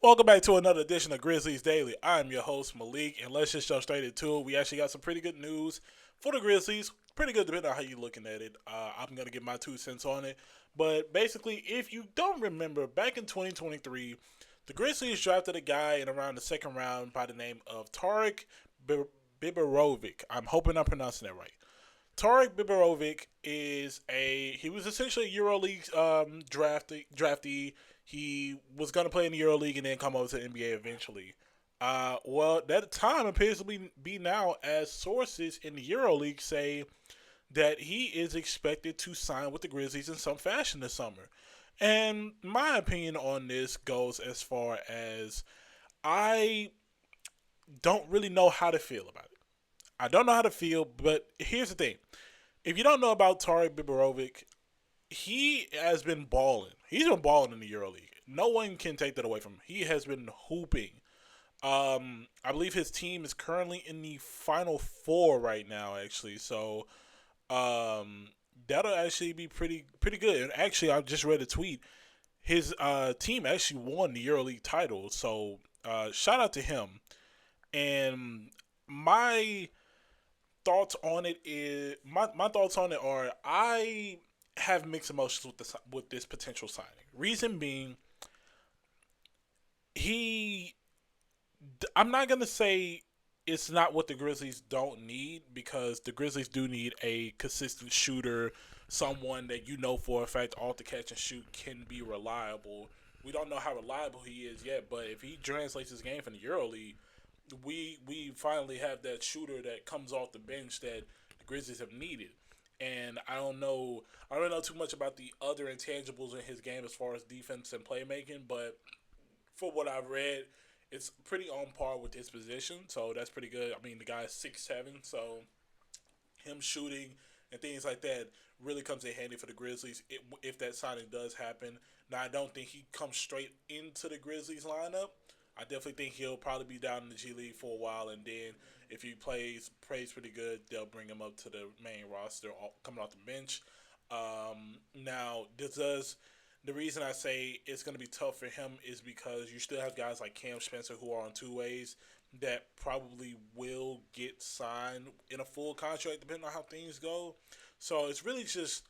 Welcome back to another edition of Grizzlies Daily. I'm your host, Malik, and let's just jump straight into it. We actually got some pretty good news for the Grizzlies. Pretty good depending on how you're looking at it. I'm going to give my 2 cents on it. But basically, if you don't remember, back in 2023, the Grizzlies drafted a guy in around the second round by the name of Tarek Biberovic. I'm hoping I'm pronouncing that right. Tarek Biberovic he was essentially a EuroLeague draftee. He was going to play in the EuroLeague and then come over to the NBA eventually. Well, that time appears to be now, as sources in the EuroLeague say that he is expected to sign with the Grizzlies in some fashion this summer. And my opinion on this goes as far as I don't really know how to feel about it. I don't know how to feel, but here's the thing. If you don't know about Tarek Biberovic, he has been balling. He's been balling in the EuroLeague. No one can take that away from him. He has been hooping. I believe his team is currently in the final four right now, actually. So, um, that'll actually be pretty good. And actually, I just read a tweet. His team actually won the EuroLeague title. So, shout out to him. And my my thoughts on it are I have mixed emotions with this potential signing. Reason being, he I'm not gonna say it's not what the Grizzlies don't need, because the Grizzlies do need a consistent shooter, someone that you know for a fact off the catch and shoot can be reliable. We don't know how reliable he is yet, but if he translates his game from the EuroLeague, we finally have that shooter that comes off the bench that the Grizzlies have needed. And I don't know too much about the other intangibles in his game as far as defense and playmaking, but for what I've read, it's pretty on par with his position, so that's pretty good. I mean, the guy's 6'7", so him shooting and things like that really comes in handy for the Grizzlies if that signing does happen. Now, I don't think he comes straight into the Grizzlies lineup. I definitely think he'll probably be down in the G League for a while, and then if he plays pretty good, they'll bring him up to the main roster coming off the bench. Now, this does the reason I say it's going to be tough for him is because you still have guys like Cam Spencer who are on two ways that probably will get signed in a full contract depending on how things go. So it's really just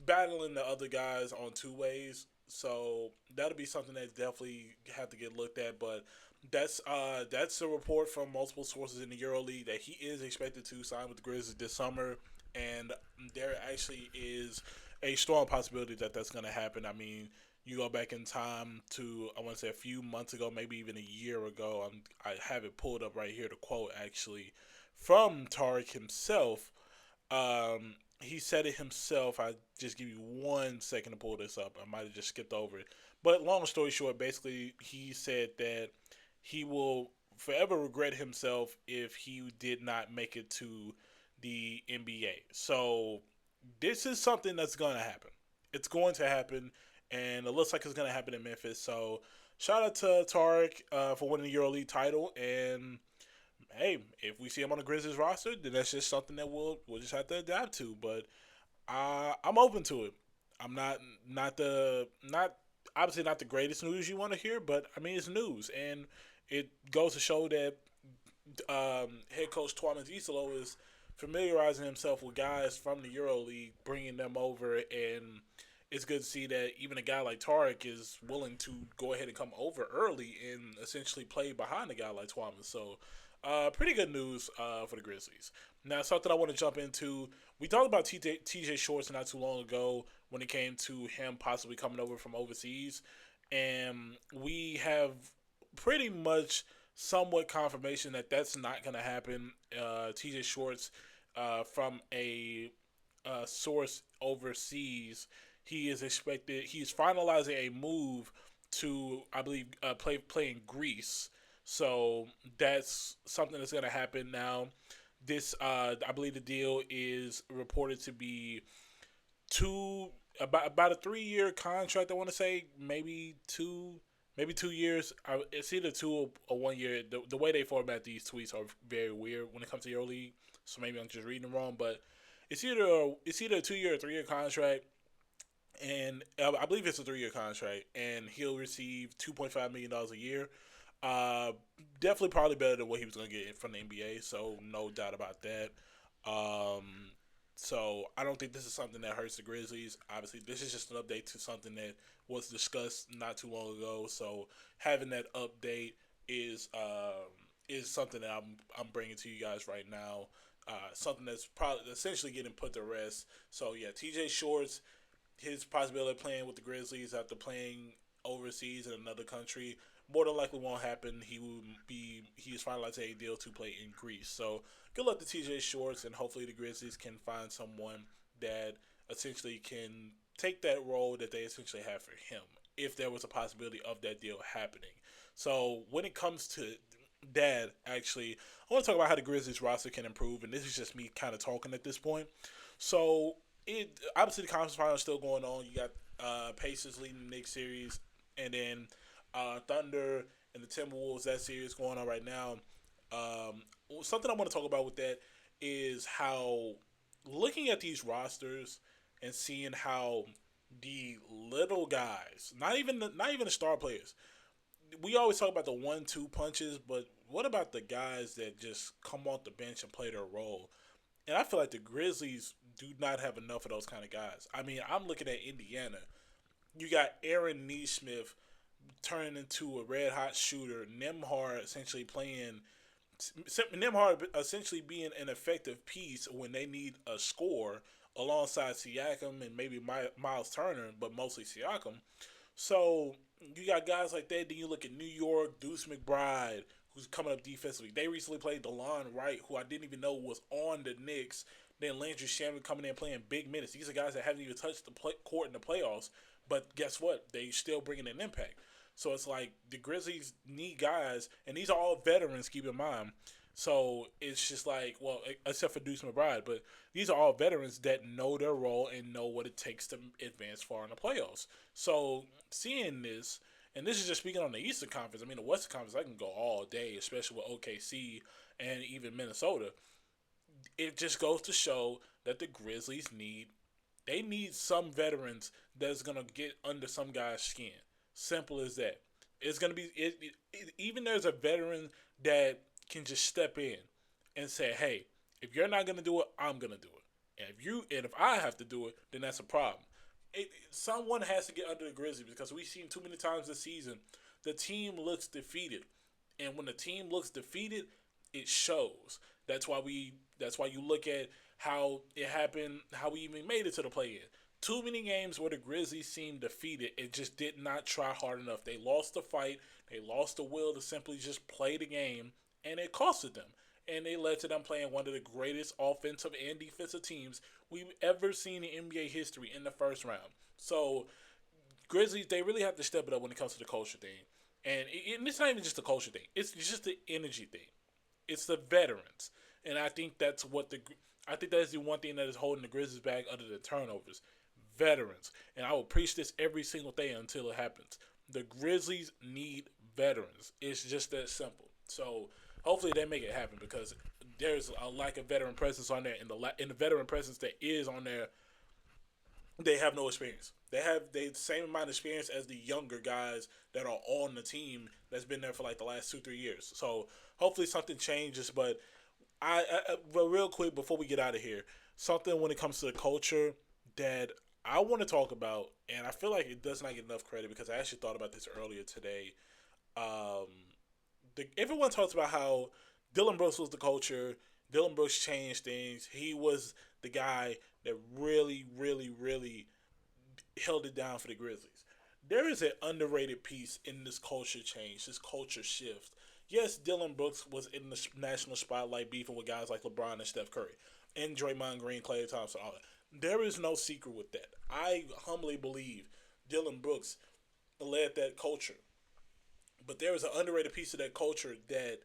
battling the other guys on two ways. So that'll be something that definitely have to get looked at. But that's a report from multiple sources in the EuroLeague that he is expected to sign with the Grizzlies this summer, and there actually is a strong possibility that that's going to happen. I mean, you go back in time to, I want to say, a few months ago, maybe even a year ago. I have it pulled up right here, the quote actually from Tariq himself. He said it himself. I just give you 1 second to pull this up. I might have just skipped over it. But long story short, basically, he said that he will forever regret himself if he did not make it to the NBA. So this is something that's going to happen. It's going to happen, and it looks like it's going to happen in Memphis. So shout out to Tarek for winning the EuroLeague title. And hey, if we see him on the Grizzlies roster, then that's just something that we'll just have to adapt to. But I'm open to it. I'm not obviously not the greatest news you want to hear, but I mean it's news, and it goes to show that head coach Twamin Isolo is familiarizing himself with guys from the EuroLeague, bringing them over, and it's good to see that even a guy like Tarek is willing to go ahead and come over early and essentially play behind a guy like Twamin. So, pretty good news for the Grizzlies. Now, something I want to jump into. We talked about TJ Shorts not too long ago when it came to him possibly coming over from overseas, and we have pretty much somewhat confirmation that that's not going to happen. TJ Shorts, from a source overseas, he's finalizing a move to, I believe, play in Greece. So that's something that's going to happen now. I believe the deal is reported to be two about a 3 year contract. I want to say maybe 2 years. It's either 2 or 1 year. The way they format these tweets are very weird when it comes to EuroLeague. So maybe I'm just reading them wrong, but it's either a 2 year or 3 year contract, and I believe it's a 3-year contract, and he'll receive $2.5 million a year. Uh, Definitely probably better than what he was going to get from the NBA. So no doubt about that. Um, so I don't think this is something that hurts the Grizzlies. Obviously, this is just an update to something that was discussed not too long ago. So having that update is something that I'm bringing to you guys right now. Something that's probably essentially getting put to rest. So yeah, T.J. Shorts, his possibility of playing with the Grizzlies after playing overseas in another country more than likely won't happen. He's finalized a deal to play in Greece. So good luck to TJ Shorts, and hopefully the Grizzlies can find someone that essentially can take that role that they essentially have for him if there was a possibility of that deal happening. So when it comes to that, actually, I want to talk about how the Grizzlies roster can improve, and this is just me kind of talking at this point. So it obviously the conference final is still going on. You got Pacers leading the Knicks series, and then Thunder and the Timberwolves. That series going on right now. Something I want to talk about with that is how looking at these rosters and seeing how the little guys, not even the star players. We always talk about the 1-2 punches, but what about the guys that just come off the bench and play their role? And I feel like the Grizzlies do not have enough of those kind of guys. I mean, I'm looking at Indiana. You got Aaron Neesmith turning into a red hot shooter. Nemhard essentially being an effective piece when they need a score alongside Siakam and maybe Miles Turner, but mostly Siakam. So you got guys like that. Then you look at New York, Deuce McBride, who's coming up defensively. They recently played DeLon Wright, who I didn't even know was on the Knicks. Then Landry Shamet coming in playing big minutes. These are guys that haven't even touched the court in the playoffs, but guess what? They still bringing an impact. So it's like the Grizzlies need guys, and these are all veterans, keep in mind. So it's just like, well, except for Deuce McBride, but these are all veterans that know their role and know what it takes to advance far in the playoffs. So seeing this, and this is just speaking on the Eastern Conference. I mean, the Western Conference, I can go all day, especially with OKC and even Minnesota. It just goes to show that the Grizzlies need some veterans that's gonna get under some guy's skin. Simple as that. It's gonna be even there's a veteran that can just step in and say, "Hey, if you're not gonna do it, I'm gonna do it. And if I have to do it, then that's a problem." Someone has to get under the Grizzlies because we've seen too many times this season the team looks defeated, and when the team looks defeated, it shows. That's why you look at how it happened, how we even made it to the play-in. Too many games where the Grizzlies seemed defeated. It just did not try hard enough. They lost the fight. They lost the will to simply just play the game, and it costed them. And they led to them playing one of the greatest offensive and defensive teams we've ever seen in NBA history in the first round. So Grizzlies, they really have to step it up when it comes to the culture thing. And it's not even just the culture thing. It's just the energy thing. It's the veterans. And I think that is the one thing that is holding the Grizzlies back other than turnovers. Veterans. And I will preach this every single day until it happens. The Grizzlies need veterans. It's just that simple. So hopefully they make it happen because there's a lack of veteran presence on there, and the veteran presence that is on there, they have no experience. They have the same amount of experience as the younger guys that are on the team that's been there for like the last 2-3 years. So hopefully something changes. But real quick before we get out of here, something when it comes to the culture that I want to talk about, and I feel like it does not get enough credit because I actually thought about this earlier today. Um, Everyone talks about how Dylan Brooks was the culture. Dylan Brooks changed things. He was the guy that really, really, really held it down for the Grizzlies. There is an underrated piece in this culture change, this culture shift. Yes, Dylan Brooks was in the national spotlight beefing with guys like LeBron and Steph Curry and Draymond Green, Klay Thompson, all that. There is no secret with that. I humbly believe Dylan Brooks led that culture. But there is an underrated piece of that culture that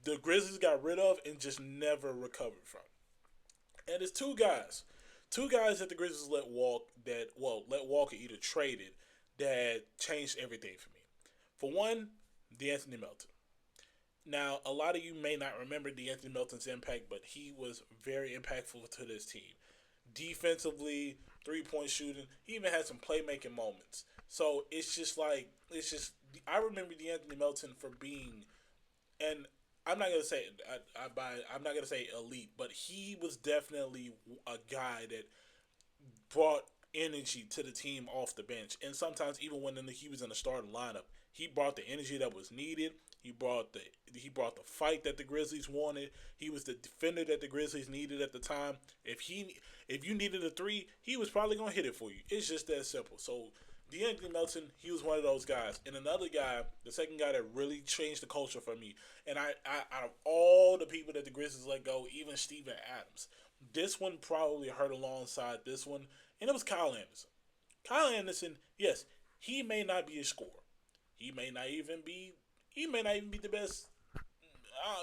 the Grizzlies got rid of and just never recovered from. And it's two guys. Two guys that the Grizzlies let walk or either traded that changed everything for me. For one, DeAnthony Melton. Now, a lot of you may not remember DeAnthony Melton's impact, but he was very impactful to this team. defensively, 3-point shooting. He even had some playmaking moments. So it's just like I remember DeAnthony Melton for being, and I'm not gonna say I'm not gonna say elite, but he was definitely a guy that brought energy to the team off the bench, and sometimes even when he was in the starting lineup, he brought the energy that was needed. He brought the fight that the Grizzlies wanted. He was the defender that the Grizzlies needed at the time. If you needed a three, he was probably gonna hit it for you. It's just that simple. So DeAnthony Melton, he was one of those guys. And another guy, the second guy that really changed the culture for me, and I out of all the people that the Grizzlies let go, even Steven Adams, this one probably hurt alongside this one, and it was Kyle Anderson. Kyle Anderson, yes, he may not be a scorer. He may not even be the best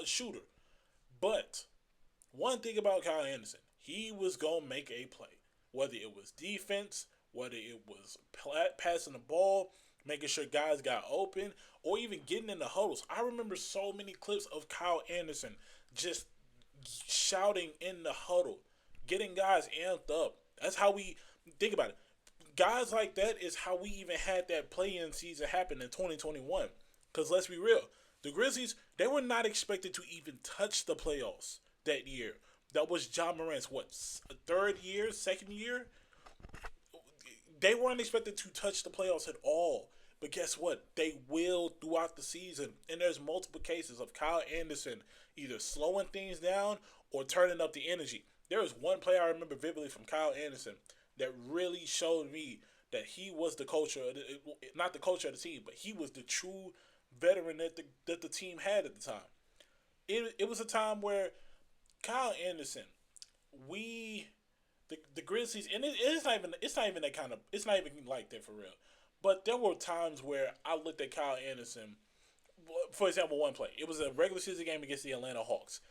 shooter. But one thing about Kyle Anderson, he was gonna make a play, whether it was defense, whether it was passing the ball, making sure guys got open, or even getting in the huddles. I remember so many clips of Kyle Anderson just shouting in the huddle, getting guys amped up. That's how we think about it. Guys like that is how we even had that play-in season happen in 2021. Because let's be real, the Grizzlies, they were not expected to even touch the playoffs that year. That was Ja Morant's, third year, second year? They weren't expected to touch the playoffs at all. But guess what? They will throughout the season. And there's multiple cases of Kyle Anderson either slowing things down or turning up the energy. There was one player I remember vividly from Kyle Anderson that really showed me that he was the culture, not the culture of the team, but he was the true veteran that the team had at the time. It was a time where Kyle Anderson, the Grizzlies, and it's not even that kind of, it's not even like that for real. But there were times where I looked at Kyle Anderson, for example, one play. It was a regular season game against the Atlanta Hawks.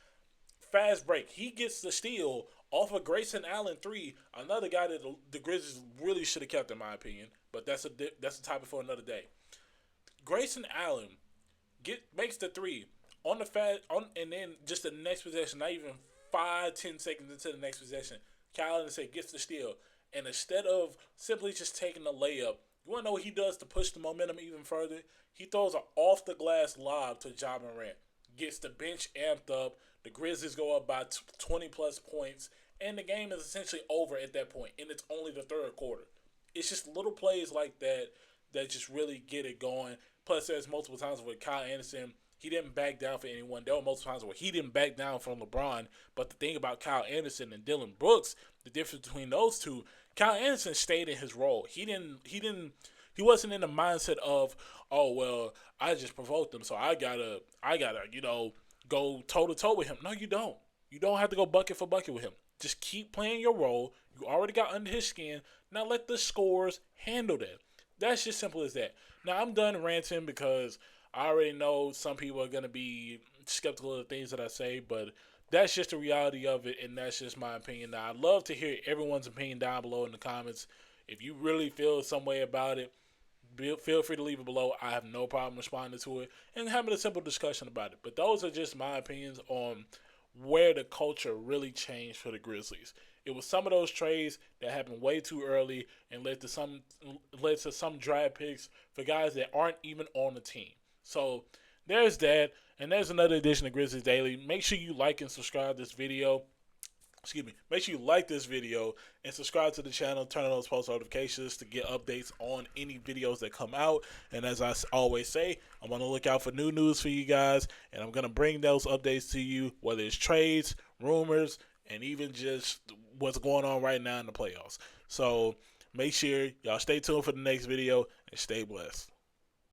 Fast break. He gets the steal off of Grayson Allen 3, another guy that the Grizzlies really should have kept in my opinion, but that's a topic for another day. Grayson Allen makes the 3 on the and then just the next possession, not even 5-10 seconds into the next possession, Kyle Anderson gets the steal, and instead of simply just taking the layup, you want to know what he does to push the momentum even further? He throws an off the glass lob to Ja Morant, gets the bench amped up. The Grizzlies go up by 20 plus points, and the game is essentially over at that point, and it's only the third quarter. It's just little plays like that just really get it going. Plus, there's multiple times where Kyle Anderson, he didn't back down for anyone. There were multiple times where he didn't back down from LeBron. But the thing about Kyle Anderson and Dillon Brooks, the difference between those two, Kyle Anderson stayed in his role. He wasn't in the mindset of, oh well, I just provoked them, so I gotta, go toe to toe with him. No, you don't. You don't have to go bucket for bucket with him. Just keep playing your role. You already got under his skin. Now let the scorers handle that. That's just simple as that. Now I'm done ranting because I already know some people are gonna be skeptical of the things that I say, but that's just the reality of it, and that's just my opinion. Now I'd love to hear everyone's opinion down below in the comments. If you really feel some way about it, feel free to leave it below. I have no problem responding to it and having a simple discussion about it. But those are just my opinions on where the culture really changed for the Grizzlies. It was some of those trades that happened way too early and led to some draft picks for guys that aren't even on the team. So there's that, and there's another edition of Grizzlies Daily. Make sure you like and subscribe this video. Make sure you like this video and subscribe to the channel. Turn on those post notifications to get updates on any videos that come out. And as I always say, I'm on the lookout for new news for you guys, and I'm going to bring those updates to you, whether it's trades, rumors, and even just what's going on right now in the playoffs. So make sure y'all stay tuned for the next video and stay blessed.